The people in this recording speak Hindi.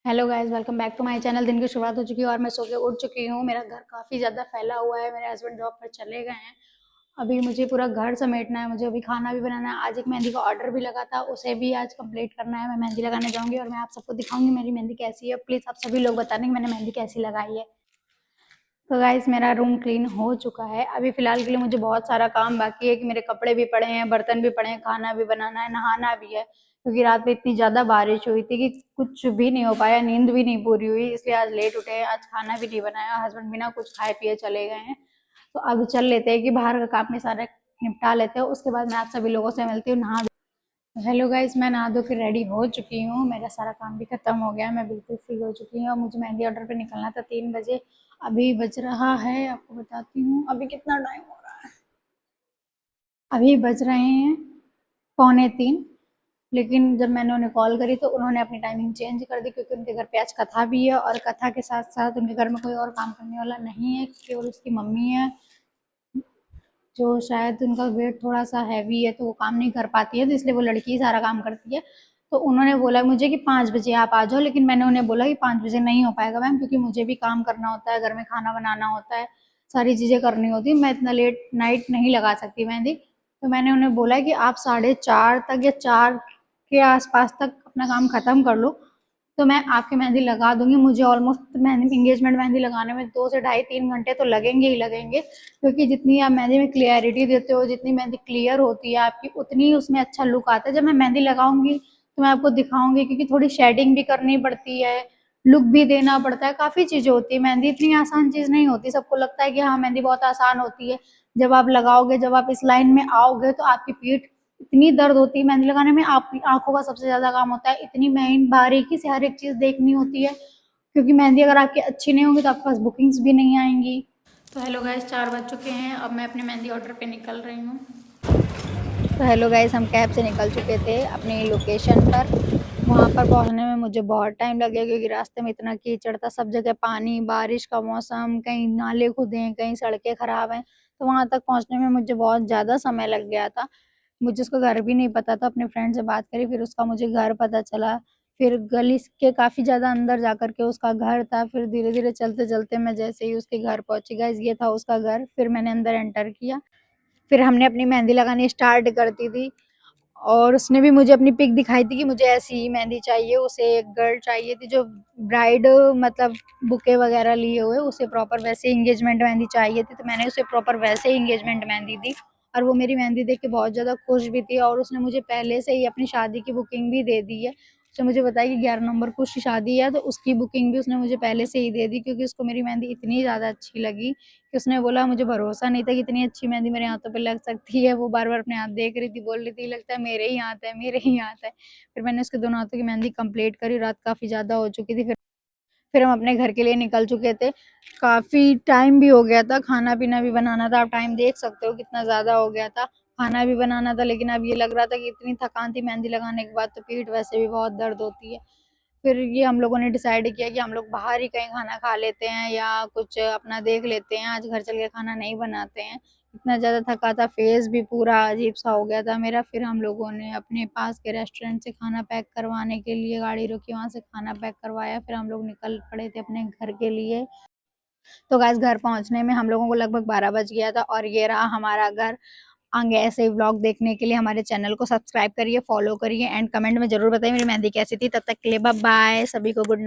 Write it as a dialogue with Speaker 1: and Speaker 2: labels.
Speaker 1: Hello guys, welcome back to my channel. दिन की शुरुआत हो चुकी है और मैं सो के उठ चुकी हूँ। मेरा घर काफ़ी ज़्यादा फैला हुआ है। मेरे हस्बैंड जॉब पर चले गए हैं। अभी मुझे पूरा घर समेटना है, मुझे अभी खाना भी बनाना है। आज एक मेहंदी का ऑर्डर भी लगा था, उसे भी आज कंप्लीट करना है। मैं मेहंदी लगाने जाऊँगी और मैं आप सबको दिखाऊंगी मेरी मेहंदी कैसी है। प्लीज़ आप सभी लोग बताने कि मैंने मेहंदी कैसी लगाई है। तो गाइस, मेरा रूम क्लीन हो चुका है। अभी फ़िलहाल के लिए मुझे बहुत सारा काम बाकी है कि मेरे कपड़े भी पड़े हैं, बर्तन भी पड़े हैं, खाना भी बनाना है, नहाना भी है। क्योंकि रात में इतनी ज़्यादा बारिश हुई थी कि कुछ भी नहीं हो पाया, नींद भी नहीं पूरी हुई, इसलिए आज लेट उठे हैं। आज खाना भी नहीं बनाया, हस्बैंड बिना कुछ खाए पिए चले गए हैं। तो अब चल लेते हैं कि बाहर का काम में सारा निपटा लेते हैं, उसके बाद मैं आप सभी लोगों से मिलती हूँ नहा। हेलो गाइस, मैं नहा धो के रेडी हो चुकी हूँ। मेरा सारा काम भी खत्म हो गया, मैं बिल्कुल फ्री हो चुकी हूँ। और मुझे मेहंदी ऑर्डर पे निकलना था 3 बजे। अभी बज रहा है, आपको बताती हूँ अभी कितना टाइम हो रहा है। अभी बज रहे हैं 2:45। लेकिन जब मैंने उन्हें कॉल करी तो उन्होंने अपनी टाइमिंग चेंज कर दी, क्योंकि उनके घर पे आज कथा भी है और कथा के साथ साथ उनके घर में कोई और काम करने वाला नहीं है, केवल उसकी मम्मी है, जो शायद उनका वेट थोड़ा सा हैवी है तो वो काम नहीं कर पाती है, तो इसलिए वो लड़की ही सारा काम करती है। तो उन्होंने बोला मुझे कि 5 बजे आप आ जाओ, लेकिन मैंने उन्हें बोला कि 5 बजे नहीं हो पाएगा मैम, क्योंकि मुझे भी काम करना होता है, घर में खाना बनाना होता है, सारी चीज़ें करनी होती है, मैं इतना लेट नाइट नहीं लगा सकती मेहंदी। तो मैंने उन्हें बोला कि आप 4:30 तक या 4 के आसपास तक अपना काम ख़त्म कर लो, तो मैं आपकी मेहंदी लगा दूंगी। मुझे ऑलमोस्ट मेहंदी इंगेजमेंट मेहंदी लगाने में 2 से ढाई 3 घंटे तो लगेंगे ही लगेंगे, क्योंकि जितनी आप मेहंदी में क्लियरिटी देते हो, जितनी मेहंदी क्लियर होती है आपकी, उतनी उसमें अच्छा लुक आता है। जब मैं मेहंदी लगाऊंगी तो मैं आपको दिखाऊंगी, क्योंकि थोड़ी शेडिंग भी करनी पड़ती है, लुक भी देना पड़ता है, काफ़ी चीज़ें होती है। मेहंदी इतनी आसान चीज़ नहीं होती। सबको लगता है कि हाँ मेहंदी बहुत आसान होती है। जब आप लगाओगे, जब आप इस लाइन में आओगे तो आपकी पीठ इतनी दर्द होती है मेहंदी लगाने में। आपकी आंखों का सबसे ज़्यादा काम होता है, इतनी मेहनत बारीकी से हर एक चीज़ देखनी होती है, क्योंकि मेहंदी अगर आपकी अच्छी नहीं होगी तो आपके पास बुकिंग्स भी नहीं आएंगी। तो हेलो गाइस, 4 बज चुके हैं, अब मैं अपने मेहंदी ऑर्डर पे निकल रही हूँ। तो हेलो गाइस, हम कैब से निकल चुके थे अपनी लोकेशन पर। वहाँ पर पहुँचने में मुझे बहुत टाइम लग गया, क्योंकि रास्ते में इतना कीचड़ था, सब जगह पानी, बारिश का मौसम, कहीं नाले खुदे हैं, कहीं सड़कें खराब हैं। तो वहाँ तक पहुँचने में मुझे बहुत ज़्यादा समय लग गया था। मुझे उसका घर भी नहीं पता था, अपने फ्रेंड से बात करी, फिर उसका मुझे घर पता चला। फिर गली के काफ़ी ज़्यादा अंदर जाकर के उसका घर था। फिर धीरे-धीरे चलते-चलते मैं जैसे ही उसके घर पहुँची, गाइस ये था उसका घर। फिर मैंने अंदर एंटर किया। फिर हमने अपनी मेहंदी लगानी स्टार्ट कर दी थी, और उसने भी मुझे अपनी पिक दिखाई थी कि मुझे ऐसी ही मेहंदी चाहिए। उसे एक गर्ल चाहिए थी जो ब्राइड, मतलब बुके वगैरह लिए हुए, उसे प्रॉपर वैसे एंगेजमेंट मेहंदी चाहिए थी। तो मैंने उसे प्रॉपर वैसे ही एंगेजमेंट मेहंदी दी, और वो मेरी मेहंदी देख के बहुत ज़्यादा खुश भी थी। और उसने मुझे पहले से ही अपनी शादी की बुकिंग भी दे दी है। उसने मुझे बताया कि 11 नवंबर को उसकी शादी है, तो उसकी बुकिंग भी उसने मुझे पहले से ही दे दी, क्योंकि उसको मेरी मेहंदी इतनी ज़्यादा अच्छी लगी कि उसने बोला मुझे भरोसा नहीं था कि इतनी अच्छी मेहंदी मेरे हाथों पे लग सकती है। वो बार-बार अपने हाथ देख रही थी, बोल रही थी लगता है मेरे ही हाथ है, मेरे ही हाथ है। फिर मैंने उसके दोनों हाथों की मेहंदी कंप्लीट करी, रात काफ़ी ज़्यादा हो चुकी थी। फिर हम अपने घर के लिए निकल चुके थे। काफ़ी टाइम भी हो गया था, खाना-पीना भी बनाना था। आप टाइम देख सकते हो कितना ज़्यादा हो गया था। खाना भी बनाना था, लेकिन अब ये लग रहा था कि इतनी थकान थी मेहंदी लगाने के बाद, तो पीठ वैसे भी बहुत दर्द होती है। फिर ये हम लोगों ने डिसाइड किया कि हम लोग बाहर ही कहीं खाना खा लेते हैं, या कुछ अपना देख लेते हैं, आज घर चल के खाना नहीं बनाते हैं। इतना ज़्यादा थका था, फेस भी पूरा अजीब-सा हो गया था मेरा। फिर हम लोगों ने अपने पास के रेस्टोरेंट से खाना पैक करवाने के लिए गाड़ी रोकी, वहाँ से खाना पैक करवाया, फिर हम लोग निकल पड़े थे अपने घर के लिए। तो गाइस, घर पहुँचने में हम लोगों को लगभग 12 बज गया था, और ये रहा हमारा घर। आगे ऐसे ही व्लॉग देखने के लिए हमारे चैनल को सब्सक्राइब करिए, फॉलो करिए, एंड कमेंट में ज़रूर बताइए मेरी मेहंदी कैसी थी। तब तक के लिए बाय बाय, सभी को गुड